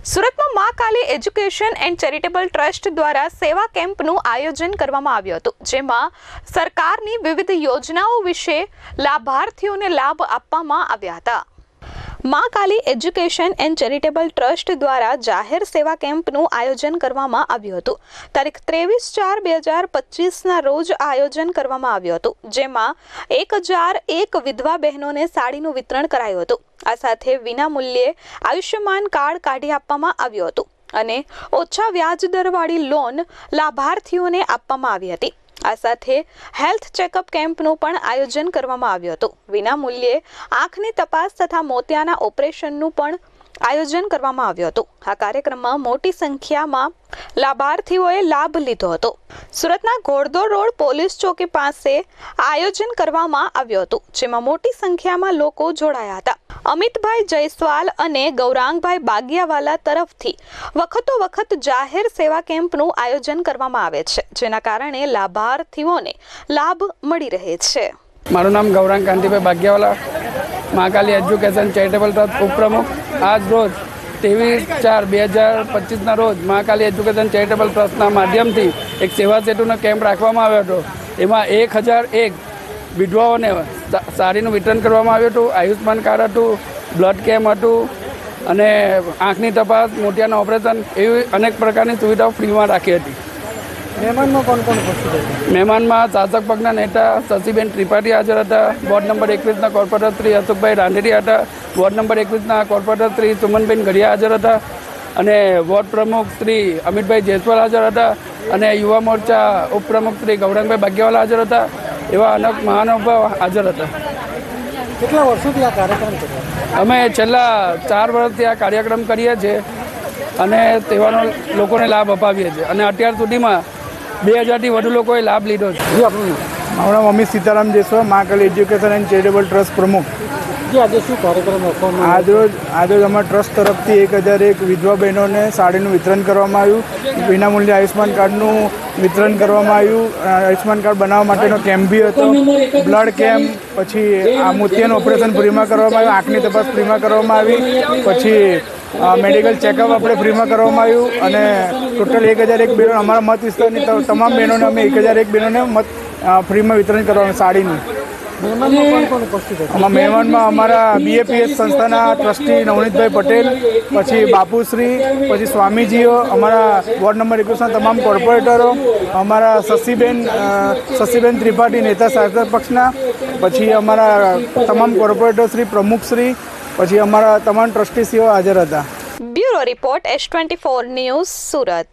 સુરતમાં મા કાલી education and charitable trust દ્વારા સેવા કેમ્પનું આયોજન કરવામાં આવ્યું હતું, જેમાં સરકારની વિવિધ યોજનાઓ વિશે લાભાર્થીઓને લાભ આપવામાં આવ્યા હતા। મા કાલી એજ્યુકેશન એન્ડ ચેરિટેબલ ટ્રસ્ટ દ્વારા જાહેર સેવા કેમ્પનું આયોજન કરવામાં આવ્યું હતું। તારીખ 23/4/2025ના રોજ આયોજન કરવામાં આવ્યું હતું, જેમાં 1001 વિધવા બહેનોને સાડીનું વિતરણ કરાયું હતું। આ સાથે વિના મૂલ્યે આયુષ્યમાન કાર્ડ કાઢી આપવામાં આવ્યું હતું અને ઓછા વ્યાજ દરવાળી લોન લાભાર્થીઓને આપવામાં આવી હતી। આ સાથે હેલ્થ ચેકઅપ કેમ્પનું પણ આયોજન કરવામાં આવ્યું હતું। વિના મૂલ્યે આંખની તપાસ તથા મોતિયાના ઓપરેશનનું પણ આયોજન કરવામાં આવ્યું હતું। આ કાર્યક્રમમાં મોટી સંખ્યામાં લાભાર્થીઓએ લાભ લીધો હતો। સુરતના ઘોડદોડ રોડ પોલીસ ચોકી પાસે આયોજન કરવામાં આવ્યું હતું, જેમાં મોટી સંખ્યામાં લોકો જોડાયા હતા। અમિતભાઈ જયસ્વાલ અને ગૌરાંગભાઈ બાગિયાવાલા તરફથી વખતો વખત જાહેર સેવા કેમ્પનું આયોજન કરવામાં આવે છે, જેના કારણે લાભાર્થીઓને લાભ મળી રહે છે। મારું નામ ગૌરાંગ કાંતિભાઈ બાગિયાવાલા, મા કાલી એજ્યુકેશન ચેરિટેબલ ટ્રસ્ટ ઉપપ્રમુખ। આજ રોજ 23/4/2025ના રોજ મા કાલી એજ્યુકેશન ચેરિટેબલ ટ્રસ્ટના માધ્યમથી એક સેવા સેતુનો કેમ્પ રાખવામાં આવ્યો હતો। એમાં 1001 વિધવાઓને સાડીનું વિતરણ કરવામાં આવ્યું હતું, આયુષ્માન કાર્ડ હતું, બ્લડ કેમ્પ હતું અને આંખની તપાસ, મોતિયાના ઓપરેશન એવી અનેક પ્રકારની સુવિધાઓ ફ્રીમાં રાખી હતી। મહેમાનમાં કોણ કોણ ઉપસ્થિત હતા? મહેમાનમાં શાસક પક્ષના નેતા શશીબેન ત્રિપાઠી હાજર હતા, વોર્ડ નંબર 21ના કોર્પોરેટર શ્રી અશોકભાઈ રાંદેરી હતા, ward number 21ના corporator Shri Sumanben Gadhiya હાજર હતા અને વોર્ડ પ્રમુખ શ્રી અમિતભાઈ જયસ્વાલ હાજર હતા અને યુવા મોરચા ઉપપ્રમુખ શ્રી ગૌરાંગભાઈ બાગિયાવાલા હાજર હતા। એવા અનેક મહાનુભાવ હાજર હતા। કેટલા વર્ષોથી આ કાર્યક્રમ છે? અમે છેલ્લા 4 વર્ષથી આ કાર્યક્રમ કરીએ છીએ અને તેવાનો લોકોને લાભ અપાવીએ છીએ અને અત્યાર સુધીમાં 2000થી વધુ લોકોએ લાભ લીધો છે। મારું નામ અમિત સીતારામ જયસ્વાલ, મા કાલી એજ્યુકેશન એન્ડ ચેરિટેબલ ટ્રસ્ટ પ્રમુખ। આજે શું કાર્યક્રમ રાખવામાં આજરોજ અમારા ટ્રસ્ટ તરફથી 1001 વિધવા બહેનોને સાડીનું વિતરણ કરવામાં આવ્યું, વિનામૂલ્યે આયુષ્માન કાર્ડનું વિતરણ કરવામાં આવ્યું। આયુષ્માન કાર્ડ બનાવવા માટેનો કેમ્પ બી હતો, બ્લડ કેમ્પ, પછી આ મોતિયાનું ઓપરેશન ફ્રીમાં કરવામાં આવ્યું, આંખની તપાસ ફ્રીમાં કરવામાં આવી, પછી મેડિકલ ચેકઅપ આપણે ફ્રીમાં કરવામાં આવ્યું અને ટોટલ 1001 બહેનો, અમારા મત વિસ્તારની તમામ બહેનોને અમે 1001 બહેનોને ફ્રીમાં વિતરણ કરવાનું સાડીનું। મહેમાનમાં કોણ કોણ ઉપસ્થિત હતા? મહેમાનમાં અમારા BAPS સંસ્થાના ટ્રસ્ટી નવનીતભાઈ પટેલ, પછી બાપુશ્રી, પછી સ્વામીજીઓ, અમારા વોર્ડ નંબર 21ના તમામ કોર્પોરેટરો, અમારા શશીબેન ત્રિપાઠી નેતા શાસક પક્ષના, પછી અમારા તમામ કોર્પોરેટરશ્રી, પ્રમુખશ્રી, પછી અમારા તમામ ટ્રસ્ટીશ્રીઓ હાજર હતા। Bureau report S24 news, Surat.